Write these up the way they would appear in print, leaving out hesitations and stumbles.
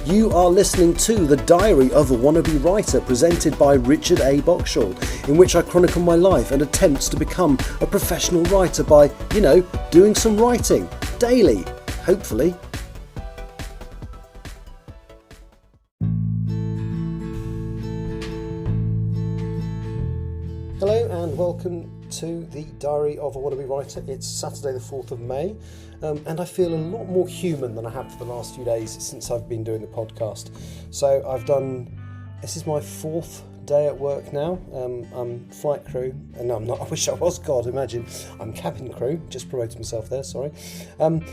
You are listening to The Diary of a Wannabe Writer, presented by Richard A. Boxshall, in which I chronicle my life and attempts to become a professional writer by, doing some writing daily, hopefully. Hello and welcome to The Diary of a Wannabe Writer. It's Saturday the 4th of May and I feel a lot more human than I have for the last few days since I've been doing the podcast. So this is my fourth day at work now. I'm flight crew, and no, I'm not, I wish I was, God, imagine, I'm cabin crew, just promoted myself there, sorry. And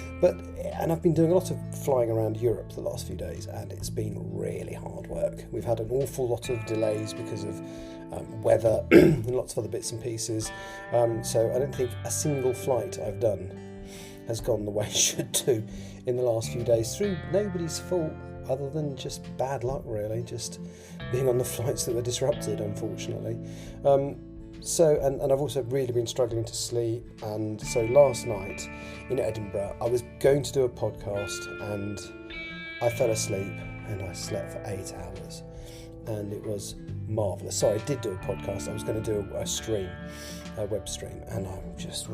I've been doing a lot of flying around Europe the last few days, and it's been really hard work. We've had an awful lot of delays because of weather and lots of other bits and pieces, so I don't think a single flight I've done has gone the way it should do in the last few days, through nobody's fault other than just bad luck, really, just being on the flights that were disrupted, unfortunately. And I've also really been struggling to sleep, and so last night in Edinburgh I was going to do a podcast and I fell asleep and I slept for 8 hours, and it was marvellous. So I did do a podcast. I was going to do a web stream, and I'm just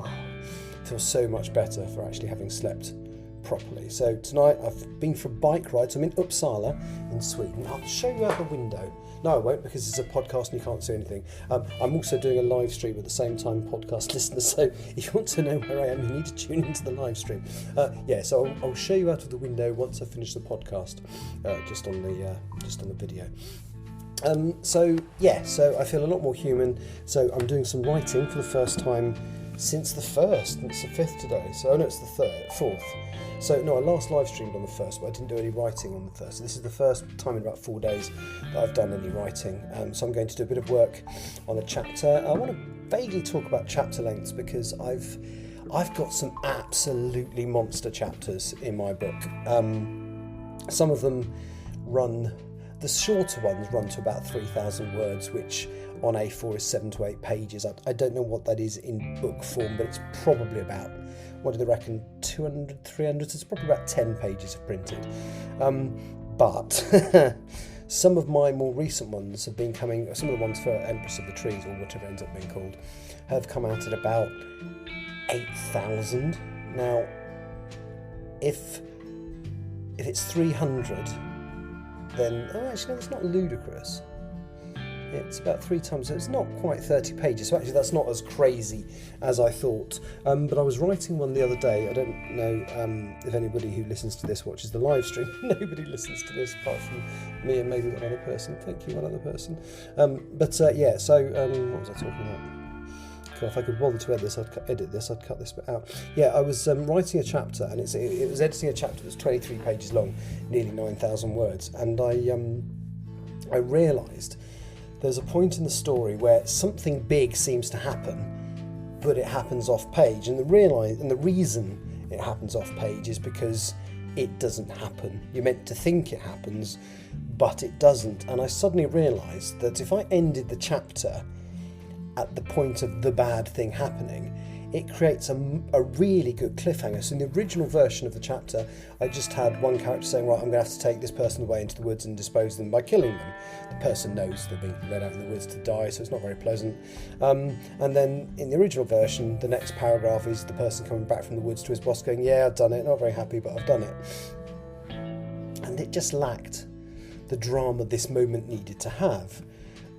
feel so much better for actually having slept properly. So tonight I've been for a bike ride. So I'm in Uppsala in Sweden. I'll show you out the window. No, I won't, because it's a podcast and you can't see anything. I'm also doing a live stream at the same time, podcast listeners. So if you want to know where I am, you need to tune into the live stream. So I'll show you out of the window once I finish the podcast, just on the video. So I feel a lot more human. So I'm doing some writing for the first time since the 1st, and it's the 5th today. So it's the 4th. So no, I last live streamed on the 1st, but I didn't do any writing on the 1st. So this is the first time in about 4 days that I've done any writing. So I'm going to do a bit of work on a chapter. I want to vaguely talk about chapter lengths, because I've got some absolutely monster chapters in my book. Some of them the shorter ones run to about 3,000 words, which on A4 is 7 to 8 pages. I don't know what that is in book form, but it's probably about, what do they reckon, 200, 300? It's probably about 10 pages of printed. But some of my more recent ones have been coming, some of the ones for Empress of the Trees, or whatever it ends up being called, have come out at about 8,000. Now, if it's 300, then, that's not ludicrous. It's about 3 times, so it's not quite 30 pages, so actually that's not as crazy as I thought. But I was writing one the other day. I don't know if anybody who listens to this watches the live stream. Nobody listens to this apart from me and maybe one other person. Thank you, one other person. What was I talking about? God, if I could bother to edit this, I'd cut this bit out. I was writing a chapter, and it was editing a chapter that's 23 pages long, nearly 9,000 words, and I realised there's a point in the story where something big seems to happen, but it happens off page, and the reason it happens off page is because it doesn't happen. You're meant to think it happens, but it doesn't. And I suddenly realised that if I ended the chapter at the point of the bad thing happening, it creates a really good cliffhanger. So in the original version of the chapter, I just had one character saying, right, I'm going to have to take this person away into the woods and dispose of them by killing them. The person knows they're being led out in the woods to die, so it's not very pleasant. And then in the original version, the next paragraph is the person coming back from the woods to his boss going, yeah, I've done it, not very happy, but I've done it. And it just lacked the drama this moment needed to have.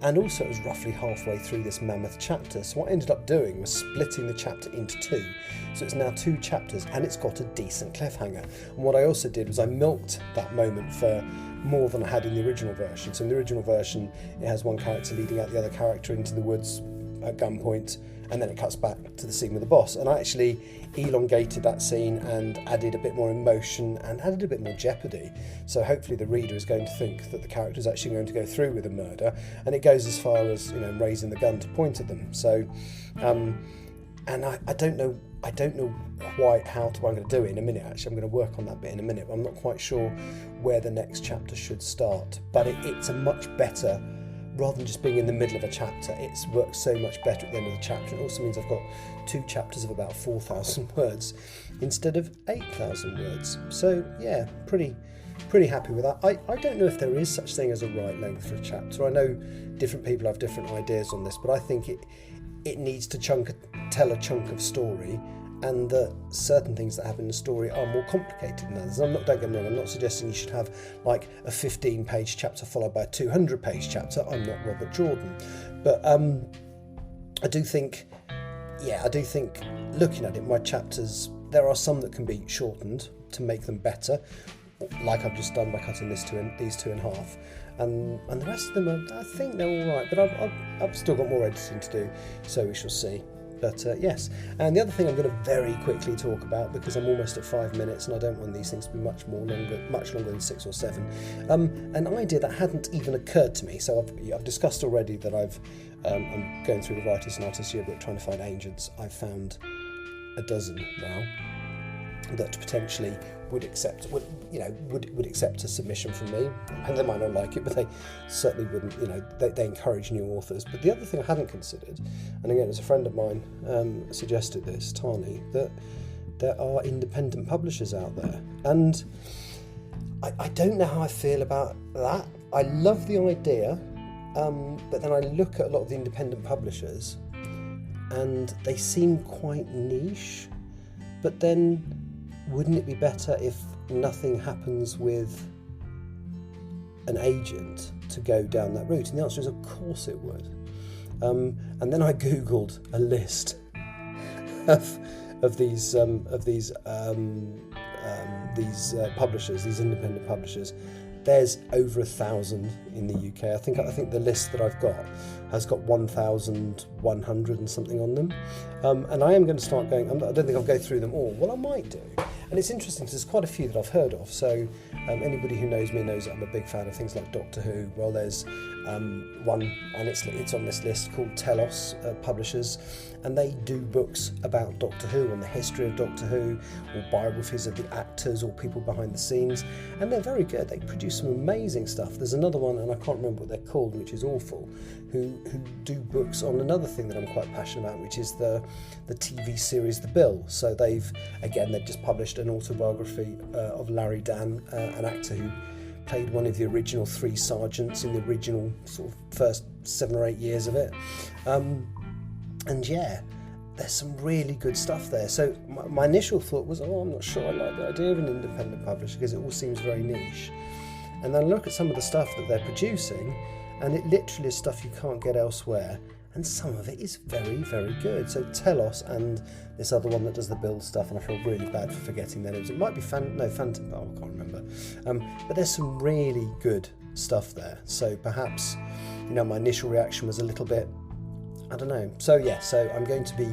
And also it was roughly halfway through this mammoth chapter, so what I ended up doing was splitting the chapter into 2. So it's now 2 chapters, and it's got a decent cliffhanger. And what I also did was I milked that moment for more than I had in the original version. So in the original version, it has one character leading out the other character into the woods at gunpoint, and then it cuts back to the scene with the boss. And I actually elongated that scene and added a bit more emotion and added a bit more jeopardy. So hopefully the reader is going to think that the character is actually going to go through with the murder, and it goes as far as raising the gun to point at them. So, and I don't know quite how I'm going to do it in a minute. Actually, I'm going to work on that bit in a minute. I'm not quite sure where the next chapter should start, but it's a much better rather than just being in the middle of a chapter, it works so much better at the end of the chapter. It also means I've got 2 chapters of about 4,000 words instead of 8,000 words. So yeah, pretty happy with that. I don't know if there is such thing as a right length for a chapter. I know different people have different ideas on this, but I think it needs to tell a chunk of story, and that certain things that happen in the story are more complicated than others. Don't get me wrong, I'm not suggesting you should have like a 15-page chapter followed by a 200-page chapter. I'm not Robert Jordan. But I do think looking at it, my chapters, there are some that can be shortened to make them better, like I've just done by cutting these two in half. And the rest of them, I think they're all right, but I've still got more editing to do, so we shall see. But yes, and the other thing I'm going to very quickly talk about, because I'm almost at 5 minutes and I don't want these things to be much longer than 6 or 7. An idea that hadn't even occurred to me. So I've discussed already that I'm going through the Writers and Artists Yearbook trying to find agents. I've found a dozen now that potentially would accept a submission from me, and they might not like it, but they certainly wouldn't. They encourage new authors. But the other thing I hadn't considered, and again, as a friend of mine suggested this, Tani, that there are independent publishers out there, and I don't know how I feel about that. I love the idea, but then I look at a lot of the independent publishers, and they seem quite niche. But then, wouldn't it be better if nothing happens with an agent to go down that route? And the answer is, of course it would. And then I googled a list of these publishers, these independent publishers. There's over 1,000 in the UK. I think the list that I've got has got 1,100 and something on them. And I am going to start going. I don't think I'll go through them all. Well, I might do. And it's interesting because there's quite a few that I've heard of. So anybody who knows me knows that I'm a big fan of things like Doctor Who. Well, there's one, and it's on this list, called Telos Publishers, and they do books about Doctor Who, on the history of Doctor Who, or biographies of the actors or people behind the scenes, and they're very good. They produce some amazing stuff. There's another one, and I can't remember what they're called, which is awful, who do books on another thing that I'm quite passionate about, which is the TV series The Bill. So they've just published an autobiography of Larry Dan, an actor who played one of the original 3 sergeants in the original sort of first 7 or 8 years of it. And yeah, there's some really good stuff there. So my initial thought was, I'm not sure I like the idea of an independent publisher because it all seems very niche. And then I look at some of the stuff that they're producing, and it literally is stuff you can't get elsewhere. And some of it is very, very good. So Telos and this other one that does the build stuff, and I feel really bad for forgetting their names. It might be Phantom Power, I can't remember. But there's some really good stuff there. So perhaps, my initial reaction was a little bit, I don't know. So yeah, so I'm going to be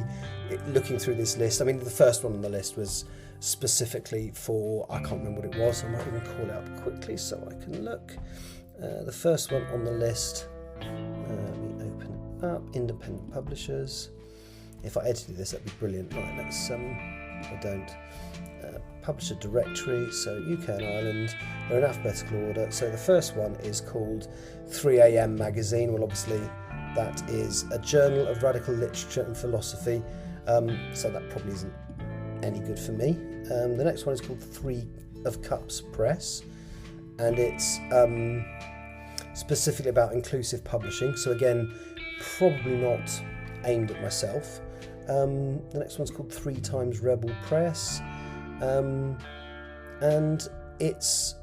looking through this list. I mean, the first one on the list was specifically for, I can't remember what it was. I might even call it up quickly so I can look. The first one on the list, let me open it up, independent publishers. If I edited this, that'd be brilliant. Right, let's, I don't. Publisher directory, so UK and Ireland, they're in alphabetical order. So the first one is called 3am Magazine. Well, obviously, that is a journal of radical literature and philosophy, so that probably isn't any good for me. The next one is called 3 of Cups Press, and it's specifically about inclusive publishing, so again, probably not aimed at myself. The next one's called 3 Times Rebel Press, and it's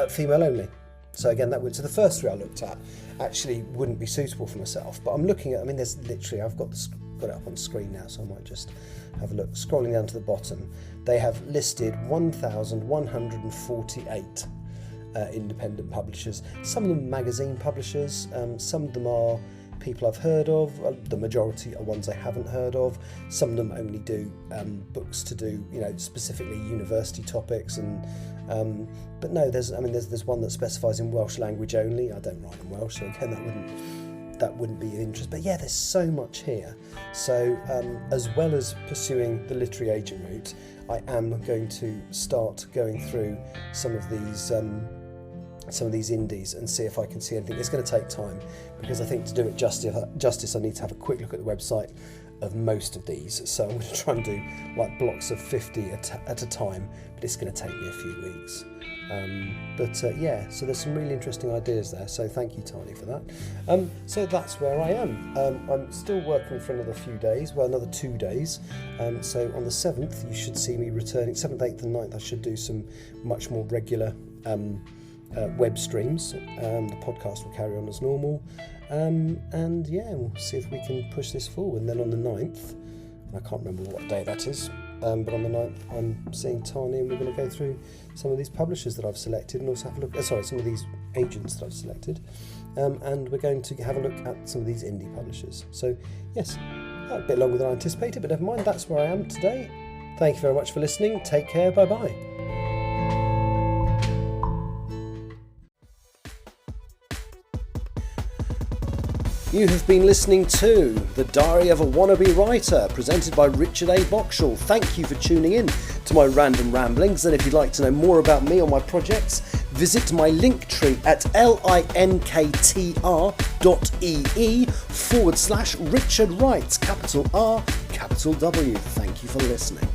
female only. So again, so the first 3 I looked at actually wouldn't be suitable for myself, but I'm looking at, there's literally, I've got it up on screen now, so I might just have a look. Scrolling down to the bottom, they have listed 1,148 independent publishers. Some of them magazine publishers, some of them are people I've heard of, the majority are ones I haven't heard of. Some of them only do books to do, specifically university topics, and but no, there's one that specifies in Welsh language only. I don't write in Welsh, so again that wouldn't be of interest. But yeah, there's so much here. So as well as pursuing the literary agent route, I am going to start going through some of these some of these indies and see if I can see anything. It's going to take time, because I think to do it justice I need to have a quick look at the website of most of these. So I'm going to try and do like blocks of 50 at a time, but it's going to take me a few weeks. Yeah, so there's some really interesting ideas there, so thank you, Tani, for that. So that's where I am. I'm still working for another few days, well, another 2 days. So on the 7th you should see me returning. 7th, 8th and 9th I should do some much more regular web streams. The podcast will carry on as normal, and yeah, we'll see if we can push this forward. And then on the 9th, I can't remember what day that is, but on the 9th I'm seeing Tani, and we're going to go through some of these publishers that I've selected, and also have a look, some of these agents that I've selected, and we're going to have a look at some of these indie publishers. So yes, a bit longer than I anticipated, but never mind, that's where I am today. Thank you very much for listening. Take care, bye bye. You have been listening to The Diary of a Wannabe Writer, presented by Richard A. Boxall. Thank you for tuning in to my random ramblings, and if you'd like to know more about me or my projects, visit my Linktree at linktr.ee/Richard Writes, capital R, capital W. Thank you for listening.